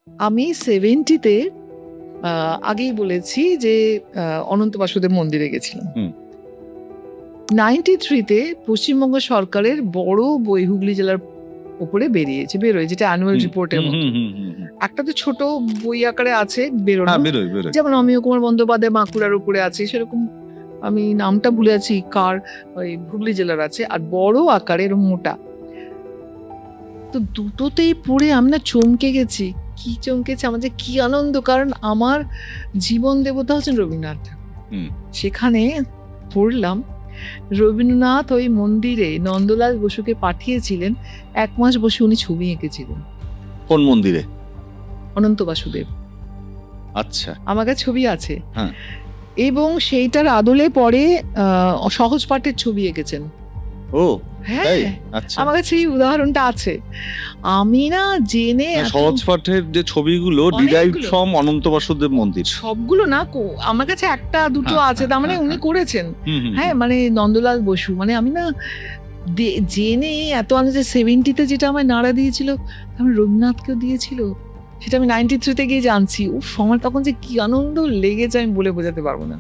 আমি 70-তে আগেই বলেছি যে অনন্ত বাসুদেব মন্দিরে গেছিলাম। হুম। 93-তে পশ্চিমবঙ্গ সরকারের বড় বই হুগলি জেলার বেরিয়েছে, বেরোয়, যেটা অ্যানুয়াল রিপোর্টের মতো। একটা তো ছোট বই আকারে আছে বেরোনো, হ্যাঁ, বেরোয়। যেমন অমিয় কুমার বন্দ্যোপাধ্যায় বাঁকুড়ার উপরে আছে, সেরকম আমি নামটা ভুলে আছি কার, ওই হুগলি জেলার আছে, আর বড় আকারে এরকম মোটা। তো দুটোতেই পড়ে আমি না চমকে গেছি। কি চমকেছে, আমার যে কি আনন্দ, কারণ আমার জীবন দেবতা হচ্ছেন রবীন্দ্রনাথ ঠাকুর। হুম। সেখানে পড়লাম রবীন্দ্রনাথ ওই মন্দিরে নন্দলাল বসুকে পাঠিয়েছিলেন, 1 মাস বসে উনি ছবি এঁকেছিলেন। কোন মন্দিরে? অনন্ত বাসুদেব। আচ্ছা। আমার কাছে ছবি আছে। হ্যাঁ। এবং সেইটার আদলে পরে সহজ পাঠের ছবি এঁকেছেন। ও হ্যাঁ, তাই? আচ্ছা। আমার কাছে এই উদাহরণটা আছে। আমি না জেনে সহজ পাঠের যে ছবিগুলো ডিরাইভড ফ্রম অনন্ত বাসুদেব মন্দির। সবগুলো না, আমার কাছে একটা দুটো আছে, তার মানে উনি করেছেন। হ্যাঁ, মানে নন্দলাল বসু, মানে আমি না জেনে এত আনন্দ, 70-তে যেটা আমায় নাড়া দিয়েছিল আমি রবীন্দ্রনাথকেও দিয়েছিল, সেটা আমি 93-তে গিয়ে জানছি। উফ, আমার তখন যে কি আনন্দ লেগেছে আমি বলে বোঝাতে পারবো না।